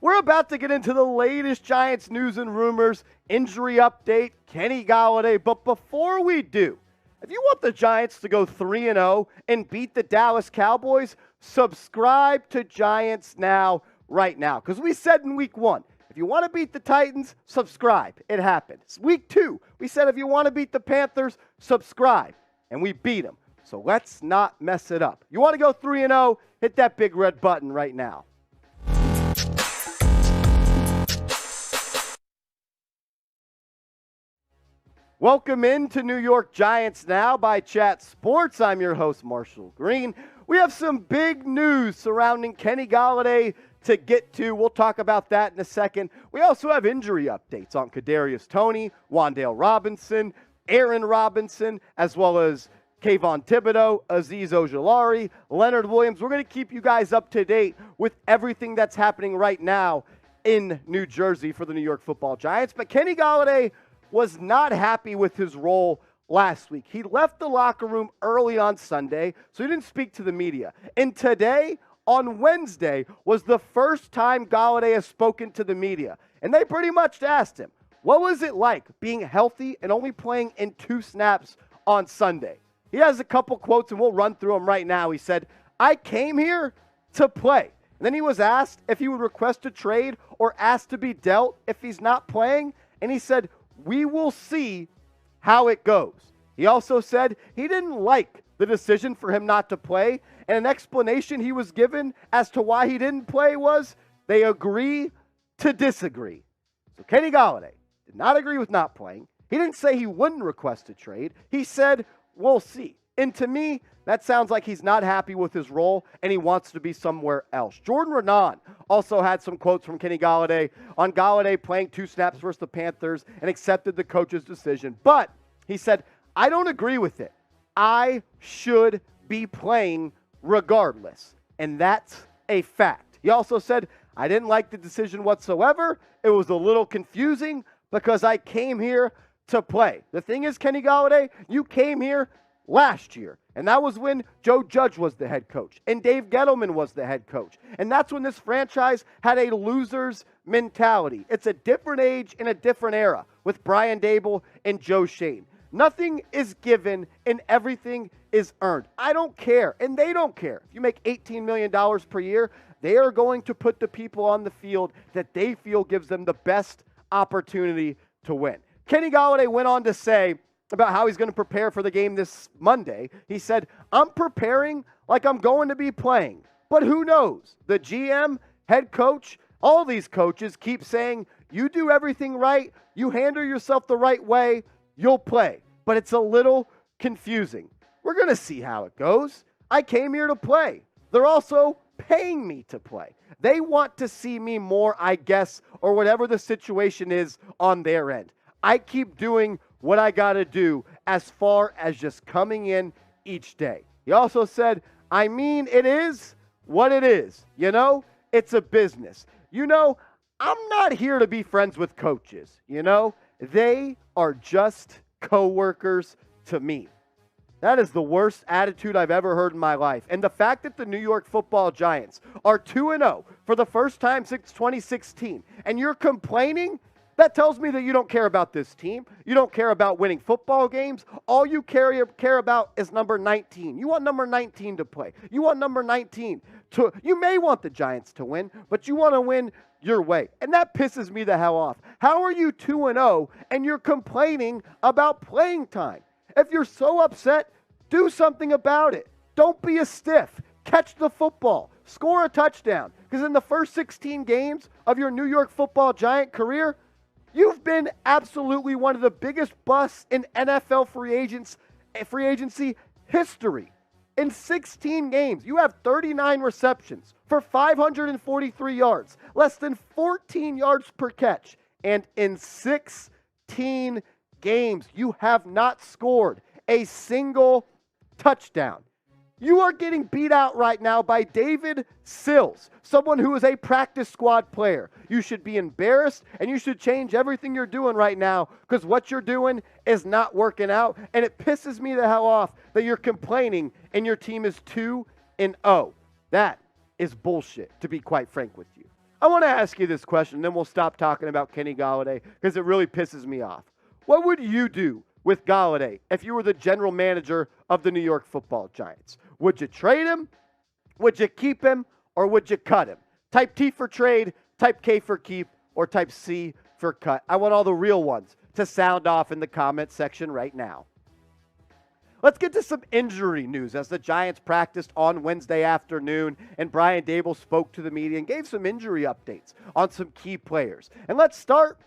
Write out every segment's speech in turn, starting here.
We're about to get into the latest Giants news and rumors, injury update, Kenny Golladay. But before we do, if you want the Giants to go 3-0 and beat the Dallas Cowboys, subscribe to Giants Now right now. Because we said in week 1, if you want to beat the Titans, subscribe. It happened. Week 2, we said if you want to beat the Panthers, subscribe. And we beat them. So let's not mess it up. You want to go 3-0, hit that big red button right now. Welcome into New York Giants Now by Chat Sports. I'm your host, Marshall Green. We have some big news surrounding Kenny Golladay to get to. We'll talk about that in a second. We also have injury updates on Kadarius Toney, Wan'Dale Robinson, Aaron Robinson, as well as Kayvon Thibodeaux, Azeez Ojulari, Leonard Williams. We're going to keep you guys up to date with everything that's happening right now in New Jersey for the New York Football Giants. But Kenny Golladay was not happy with his role last week. He left the locker room early on Sunday, so he didn't speak to the media. And today, on Wednesday, was the first time Golladay has spoken to the media. And they pretty much asked him, what was it like being healthy and only playing in 2 snaps on Sunday? He has a couple quotes, and we'll run through them right now. He said, I came here to play. And then he was asked if he would request a trade or asked to be dealt if he's not playing. And he said, we will see how it goes. He also said he didn't like the decision for him not to play, and an explanation he was given as to why he didn't play was they agree to disagree. So Kenny Golladay did not agree with not playing. He didn't say he wouldn't request a trade. He said, we'll see. And to me, that sounds like he's not happy with his role and he wants to be somewhere else. Jordan Renan also had some quotes from Kenny Golladay on Golladay playing 2 snaps versus the Panthers and accepted the coach's decision. But he said, I don't agree with it. I should be playing regardless. And that's a fact. He also said, I didn't like the decision whatsoever. It was a little confusing because I came here to play. The thing is, Kenny Golladay, you came here last year, and that was when Joe Judge was the head coach and Dave Gettleman was the head coach. And that's when this franchise had a loser's mentality. It's a different age and a different era with Brian Daboll and Joe Schoen. Nothing is given and everything is earned. I don't care, and they don't care. If you make $18 million per year, they are going to put the people on the field that they feel gives them the best opportunity to win. Kenny Golladay went on to say about how he's going to prepare for the game this Monday. He said, I'm preparing like I'm going to be playing. But who knows? The GM, head coach, all these coaches keep saying, you do everything right, you handle yourself the right way, you'll play. But it's a little confusing. We're going to see how it goes. I came here to play. They're also paying me to play. They want to see me more, I guess, or whatever the situation is on their end. I keep doing what I got to do as far as just coming in each day. He also said, I mean, it is what it is. You know, it's a business. You know, I'm not here to be friends with coaches. You know, they are just coworkers to me. That is the worst attitude I've ever heard in my life. And the fact that the New York Football Giants are 2-0 for the first time since 2016, and you're complaining, that tells me that you don't care about this team. You don't care about winning football games. All you care about is number 19. You want number 19 to play. You want number 19 to, you may want the Giants to win, but you want to win your way. And that pisses me the hell off. How are you 2-0 and you're complaining about playing time? If you're so upset, do something about it. Don't be a stiff. Catch the football. Score a touchdown. Because in the first 16 games of your New York Football Giant career, you've been absolutely one of the biggest busts in NFL free agency history. In 16 games, you have 39 receptions for 543 yards, less than 14 yards per catch. And in 16 games, you have not scored a single touchdown. You are getting beat out right now by David Sills, someone who is a practice squad player. You should be embarrassed, and you should change everything you're doing right now because what you're doing is not working out, and it pisses me the hell off that you're complaining and your team is 2-0. That is bullshit, to be quite frank with you. I want to ask you this question, then we'll stop talking about Kenny Golladay because it really pisses me off. What would you do with Golladay if you were the general manager of the New York Football Giants? Would you trade him? Would you keep him? Or would you cut him? Type T for trade, type K for keep, or type C for cut. I want all the real ones to sound off in the comment section right now. Let's get to some injury news as the Giants practiced on Wednesday afternoon and Brian Daboll spoke to the media and gave some injury updates on some key players. And let's start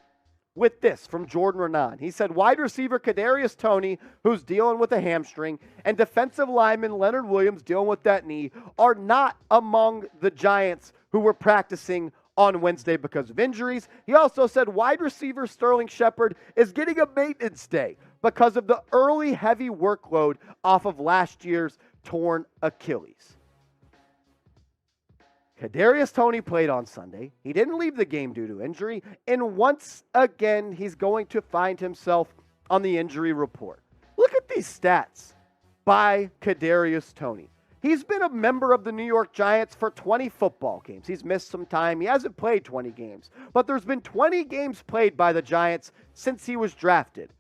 with this from Jordan Renan. He said wide receiver Kadarius Toney, who's dealing with a hamstring, and defensive lineman Leonard Williams dealing with that knee are not among the Giants who were practicing on Wednesday because of injuries. He also said wide receiver Sterling Shepard is getting a maintenance day because of the early heavy workload off of last year's torn Achilles. Kadarius Toney played on Sunday. He didn't leave the game due to injury, and once again, he's going to find himself on the injury report. Look at these stats by Kadarius Toney. He's been a member of the New York Giants for 20 football games. He's missed some time. He hasn't played 20 games, but there's been 20 games played by the Giants since he was drafted.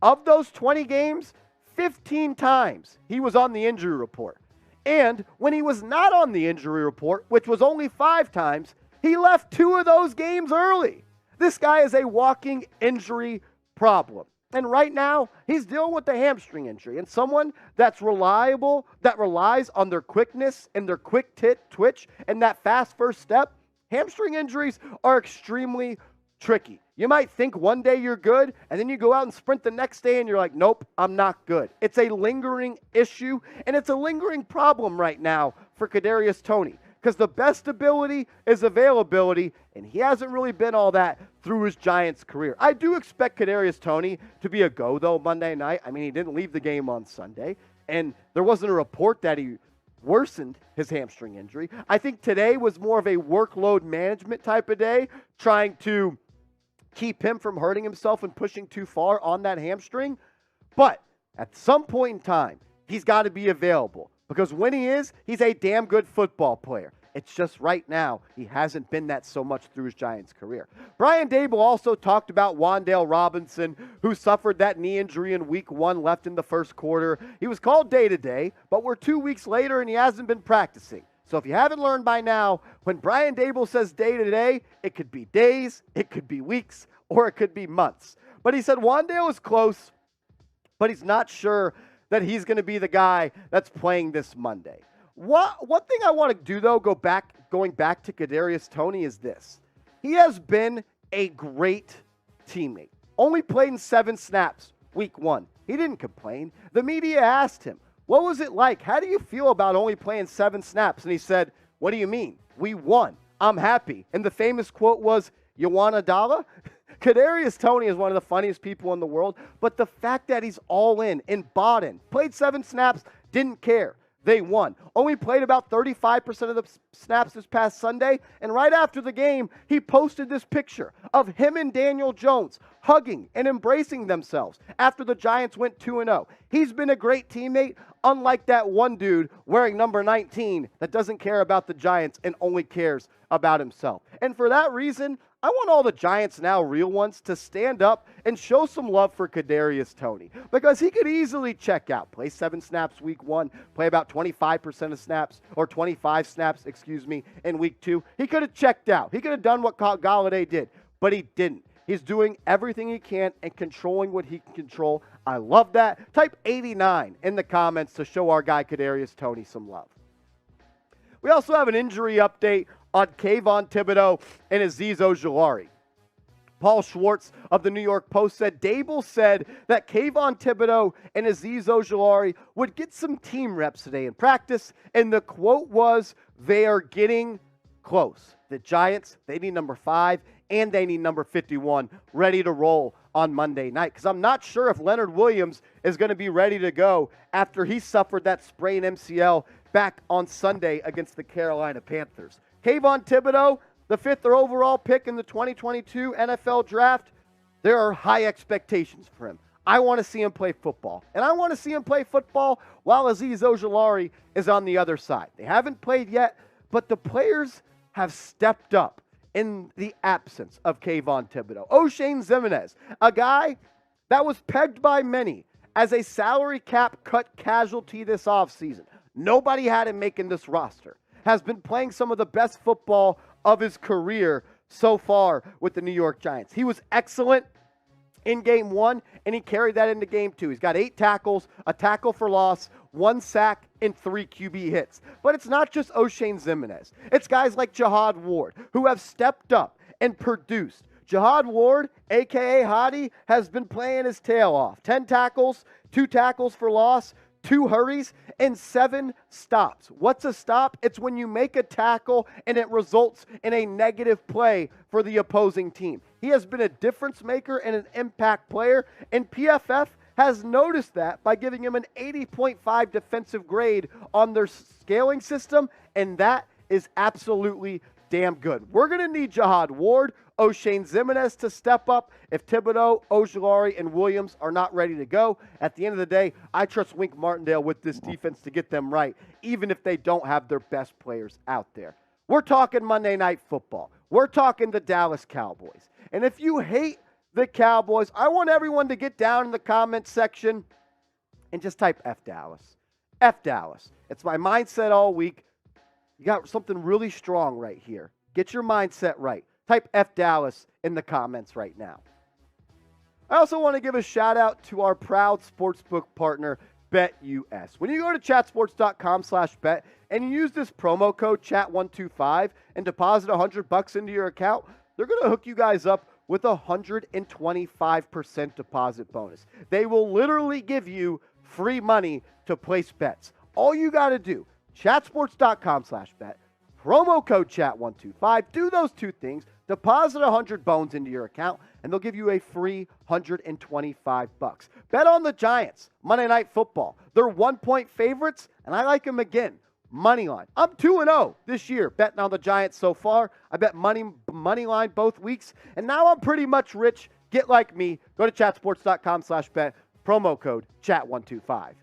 Of those 20 games, 15 times he was on the injury report. And when he was not on the injury report, which was only 5 times, he left 2 of those games early. This guy is a walking injury problem. And right now, he's dealing with the hamstring injury. And someone that's reliable, that relies on their quickness and their quick twitch and that fast first step, hamstring injuries are extremely tricky. You might think one day you're good, and then you go out and sprint the next day, and you're like, nope, I'm not good. It's a lingering issue, and it's a lingering problem right now for Kadarius Toney because the best ability is availability, and he hasn't really been all that through his Giants career. I do expect Kadarius Toney to be a go, though, Monday night. I mean, he didn't leave the game on Sunday, and there wasn't a report that he worsened his hamstring injury. I think today was more of a workload management type of day, trying to keep him from hurting himself and pushing too far on that hamstring. But at some point in time, he's got to be available because when he is, he's a damn good football player. It's just right now, he hasn't been that so much through his Giants career. Brian Daboll also talked about Wan'Dale Robinson, who suffered that knee injury in week 1 left in the first quarter. He was called day-to-day, but we're 2 weeks later and he hasn't been practicing. So if you haven't learned by now, when Brian Daboll says day-to-day, it could be days, it could be weeks, or it could be months. But he said Wan'Dale is close, but he's not sure that he's going to be the guy that's playing this Monday. One thing I want to do, though, going back to Kadarius Toney is this. He has been a great teammate. Only played in 7 snaps week 1. He didn't complain. The media asked him, what was it like? How do you feel about only playing 7 snaps? And he said, what do you mean? We won. I'm happy. And the famous quote was, you want a dollar? Kadarius Toney is one of the funniest people in the world, but the fact that he's all in and bought in, played 7 snaps, didn't care. They won. Only played about 35% of the snaps this past Sunday, and right after the game, he posted this picture of him and Daniel Jones hugging and embracing themselves after the Giants went 2-0. He's been a great teammate, unlike that one dude wearing number 19 that doesn't care about the Giants and only cares about himself. And for that reason, I want all the Giants now, real ones, to stand up and show some love for Kadarius Toney because he could easily check out. Play 7 snaps week 1, play about 25% of snaps, or 25 snaps, in week 2. He could have checked out. He could have done what Golladay did, but he didn't. He's doing everything he can and controlling what he can control. I love that. Type 89 in the comments to show our guy Kadarius Toney some love. We also have an injury update on Kayvon Thibodeaux and Azeez Ojulari. Paul Schwartz of the New York Post said Daboll said that Kayvon Thibodeaux and Azeez Ojulari would get some team reps today in practice, and the quote was, they are getting close. The Giants, they need number 5, and they need number 51 ready to roll on Monday night, because I'm not sure if Leonard Williams is going to be ready to go after he suffered that sprained MCL back on Sunday against the Carolina Panthers. Kayvon Thibodeaux, the 5th overall pick in the 2022 NFL Draft, there are high expectations for him. I want to see him play football, and I want to see him play football while Azeez Ojulari is on the other side. They haven't played yet, but the players have stepped up in the absence of Kayvon Thibodeaux. Oshane Ximines, a guy that was pegged by many as a salary cap cut casualty this offseason. Nobody had him making this roster. Has been playing some of the best football of his career so far with the New York Giants. He was excellent in game 1, and he carried that into game 2. He's got 8 tackles, a tackle for loss, 1 sack, and 3 QB hits. But it's not just Oshane Ximines. It's guys like Jihad Ward who have stepped up and produced. Jihad Ward, a.k.a. Hottie, has been playing his tail off. 10 tackles, 2 tackles for loss, 2 hurries, and 7 stops. What's a stop? It's when you make a tackle and it results in a negative play for the opposing team. He has been a difference maker and an impact player, and PFF has noticed that by giving him an 80.5 defensive grade on their scaling system, and that is absolutely damn good. We're going to need Jihad Ward, Oshane Ximines to step up if Thibodeaux, Ojulari, and Williams are not ready to go. At the end of the day, I trust Wink Martindale with this defense to get them right, even if they don't have their best players out there. We're talking Monday Night Football. We're talking the Dallas Cowboys. And if you hate the Cowboys, I want everyone to get down in the comment section and just type F Dallas. F Dallas. It's my mindset all week. You got something really strong right here. Get your mindset right. Type F Dallas in the comments right now. I also want to give a shout out to our proud sportsbook partner, BetUS. When you go to chatsports.com/bet and you use this promo code chat125 and deposit $100 into your account, they're going to hook you guys up with a 125% deposit bonus. They will literally give you free money to place bets. All you got to do, chatsports.com/bet, promo code chat125, do those 2 things, deposit 100 bones into your account, and they'll give you a free $125. Bet on the Giants, Monday Night Football. They're 1-point favorites, and I like them again. Money line. I'm 2-0 this year betting on the Giants so far. I bet money line both weeks, and now I'm pretty much rich. Get like me. Go to chatsports.com/bet, promo code chat125.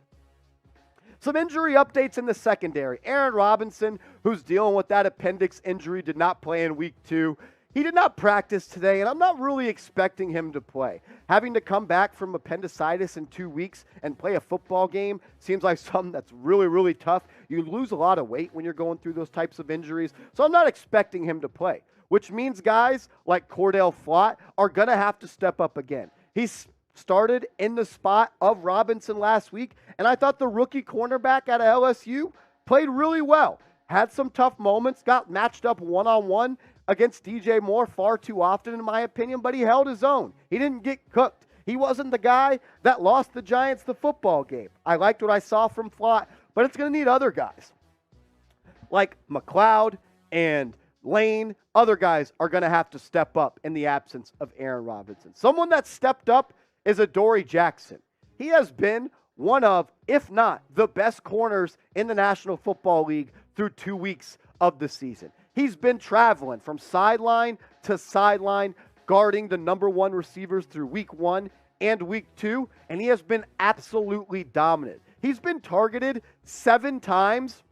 Some injury updates in the secondary. Aaron Robinson, who's dealing with that appendix injury, did not play in week 2. He did not practice today, and I'm not really expecting him to play. Having to come back from appendicitis in 2 weeks and play a football game seems like something that's really, really tough. You lose a lot of weight when you're going through those types of injuries, so I'm not expecting him to play, which means guys like Cordell Flott are going to have to step up again. He's started in the spot of Robinson last week, and I thought the rookie cornerback out of LSU played really well. Had some tough moments, got matched up one-on-one against DJ Moore far too often, in my opinion, but he held his own. He didn't get cooked. He wasn't the guy that lost the Giants the football game. I liked what I saw from Flott, but it's going to need other guys like McLeod and Lane. Other guys are going to have to step up in the absence of Aaron Robinson. Someone that stepped up is Adoree Jackson. He has been one of, if not the best corners in the National Football League through 2 weeks of the season. He's been traveling from sideline to sideline, guarding the number 1 receivers through week 1 and week 2, and he has been absolutely dominant. He's been targeted 7 times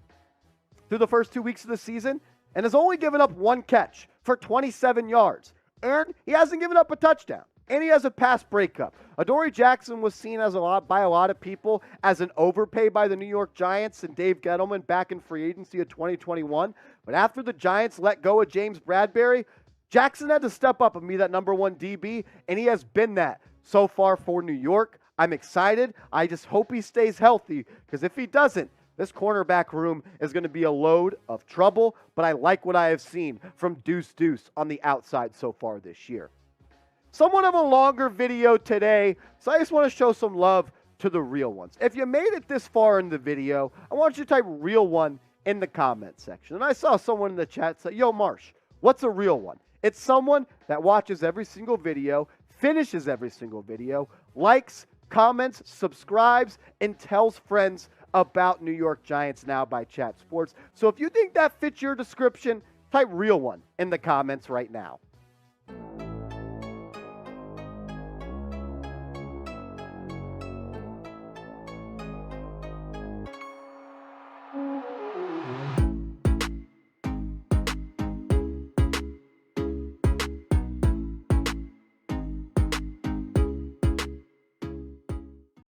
through the first 2 weeks of the season and has only given up 1 catch for 27 yards. And he hasn't given up a touchdown. And he has a pass breakup. Adoree Jackson was seen by a lot of people as an overpay by the New York Giants and Dave Gettleman back in free agency of 2021. But after the Giants let go of James Bradberry, Jackson had to step up and be that number 1 DB, and he has been that so far for New York. I'm excited. I just hope he stays healthy, because if he doesn't, this cornerback room is going to be a load of trouble. But I like what I have seen from Deuce on the outside so far this year. Somewhat of a longer video today, so I just want to show some love to the real ones. If you made it this far in the video, I want you to type real one in the comment section. And I saw someone in the chat say, yo, Marsh, what's a real one? It's someone that watches every single video, finishes every single video, likes, comments, subscribes, and tells friends about New York Giants Now by Chat Sports. So if you think that fits your description, type real one in the comments right now.